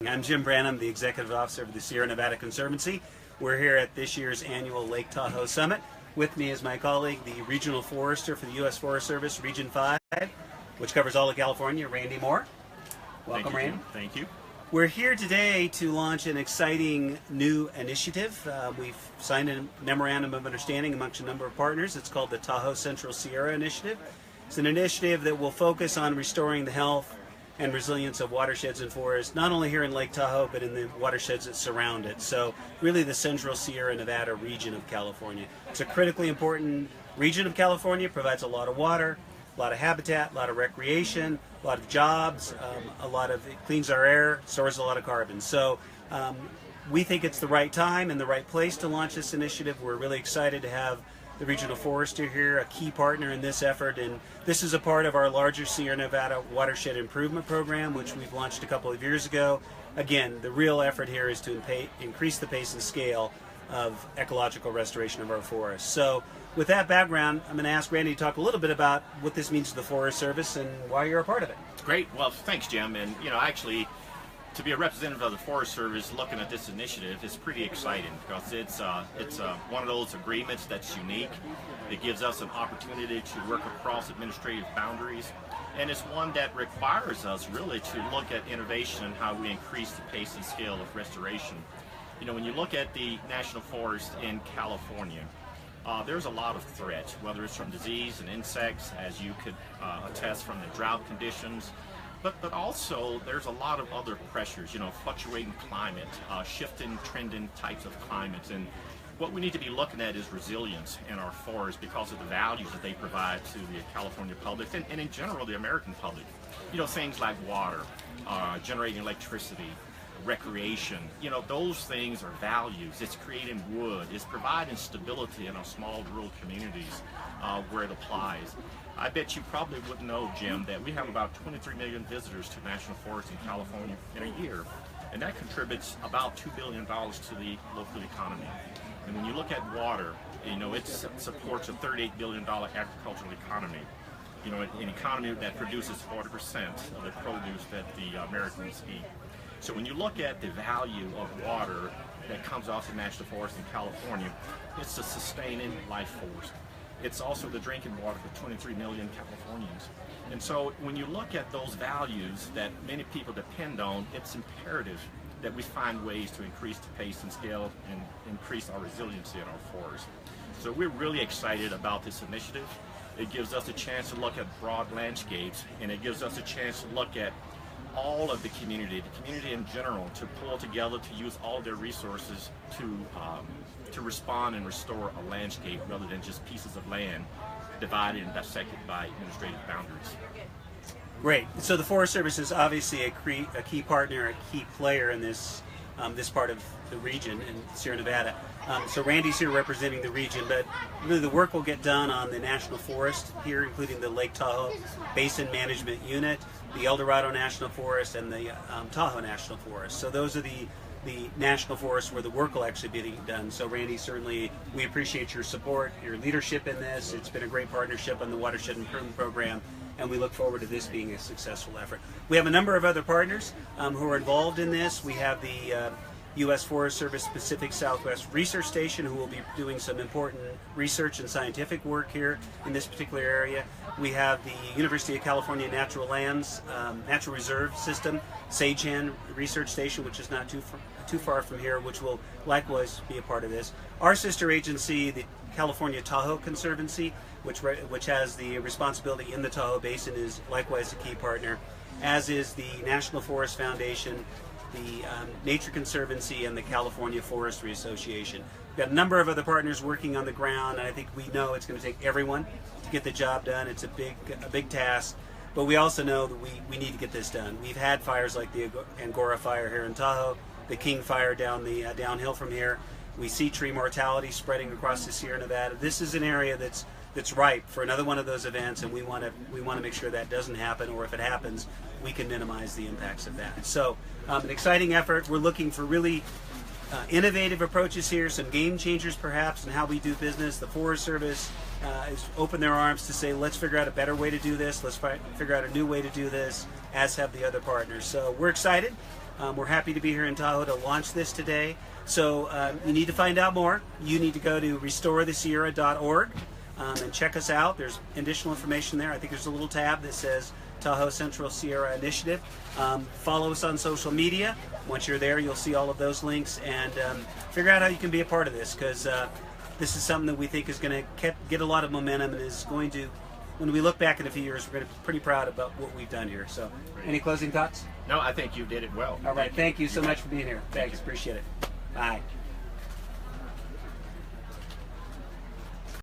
I'm Jim Branham, the Executive Officer of the Sierra Nevada Conservancy. We're here at this year's annual Lake Tahoe Summit. With me is my colleague, the Regional Forester for the U.S. Forest Service, Region 5, which covers all of California, Randy Moore. Welcome, Randy. Thank you. We're here today to launch an exciting new initiative. We've signed a memorandum of understanding amongst a number of partners. It's called the Tahoe-Central Sierra Initiative. It's an initiative that will focus on restoring the health and resilience of watersheds and forests, not only here in Lake Tahoe, but in the watersheds that surround it. So really the Central Sierra Nevada region of California. It's a critically important region of California, provides a lot of water, a lot of habitat, a lot of recreation, a lot of jobs, it cleans our air, stores a lot of carbon. So we think it's the right time and the right place to launch this initiative. We're really excited to have the Regional Forester here, a key partner in this effort, and this is a part of our larger Sierra Nevada Watershed Improvement Program, which we've launched a couple of years ago. Again, the real effort here is to increase the pace and scale of ecological restoration of our forests. So with that background, I'm going to ask Randy to talk a little bit about what this means to the Forest Service and why you're a part of it. Great. Well, thanks, Jim. And, actually, to be a representative of the Forest Service looking at this initiative is pretty exciting because it's one of those agreements that's unique. It gives us an opportunity to work across administrative boundaries, and it's one that requires us really to look at innovation and how we increase the pace and scale of restoration. When you look at the national forest in California, there's a lot of threats, whether it's from disease and insects, as you could attest from the drought conditions, but also there's a lot of other pressures, fluctuating climate, shifting, trending types of climates. And what we need to be looking at is resilience in our forests because of the values that they provide to the California public and in general the American public. Things like water, generating electricity, recreation, those things are values. It's creating wood, it's providing stability in our small rural communities where it applies. I bet you probably wouldn't know, Jim, that we have about 23 million visitors to national forests in California in a year, and that contributes about $2 billion to the local economy. And when you look at water, it supports a $38 billion agricultural economy. An economy that produces 40% of the produce that the Americans eat. So when you look at the value of water that comes off the national forest in California, it's a sustaining life force. It's also the drinking water for 23 million Californians. And so when you look at those values that many people depend on, it's imperative that we find ways to increase the pace and scale and increase our resiliency in our forests. So we're really excited about this initiative. It gives us a chance to look at broad landscapes, and it gives us a chance to look at all of the community in general, to pull together, to use all their resources to respond and restore a landscape rather than just pieces of land divided and dissected by administrative boundaries. Great. So the Forest Service is obviously a key partner, a key player in this part of the region in Sierra Nevada. So Randy's here representing the region, but really the work will get done on the National Forest here, including the Lake Tahoe Basin Management Unit, the El Dorado National Forest, and the Tahoe National Forest. So those are the national forests where the work will actually be done. So Randy, certainly we appreciate your support, your leadership in this. It's been a great partnership on the Watershed Improvement Program, and we look forward to this being a successful effort. We have a number of other partners who are involved in this. We have the U.S. Forest Service Pacific Southwest Research Station, who will be doing some important research and scientific work here in this particular area. We have the University of California Natural Lands Natural Reserve System, Sagehand Research Station, which is not too far from here, which will likewise be a part of this. Our sister agency, the California Tahoe Conservancy, which has the responsibility in the Tahoe Basin, is likewise a key partner, as is the National Forest Foundation, the Nature Conservancy, and the California Forestry Association. We've got a number of other partners working on the ground, and I think we know it's going to take everyone to get the job done. It's a big task, but we also know that we need to get this done. We've had fires like the Angora Fire here in Tahoe, the King Fire downhill from here. We see tree mortality spreading across the Sierra Nevada. This is an area that's ripe for another one of those events, and we want to make sure that doesn't happen, or if it happens, we can minimize the impacts of that. So an exciting effort. We're looking for really innovative approaches here, some game changers perhaps in how we do business. The Forest Service has opened their arms to say, let's figure out a better way to do this, let's figure out a new way to do this, as have the other partners. So we're excited We're happy to be here in Tahoe to launch this today. So you need to find out more. You need to go to restorethesierra.org and check us out. There's additional information there. I think there's a little tab that says Tahoe-Central Sierra Initiative. Follow us on social media. Once you're there, you'll see all of those links, and figure out how you can be a part of this, because this is something that we think is going to get a lot of momentum, and is going to, when we look back in a few years, we're going to be pretty proud about what we've done here. So, any closing thoughts? No, I think you did it well. All right, thank you so much for being here. Thanks, appreciate it. Bye.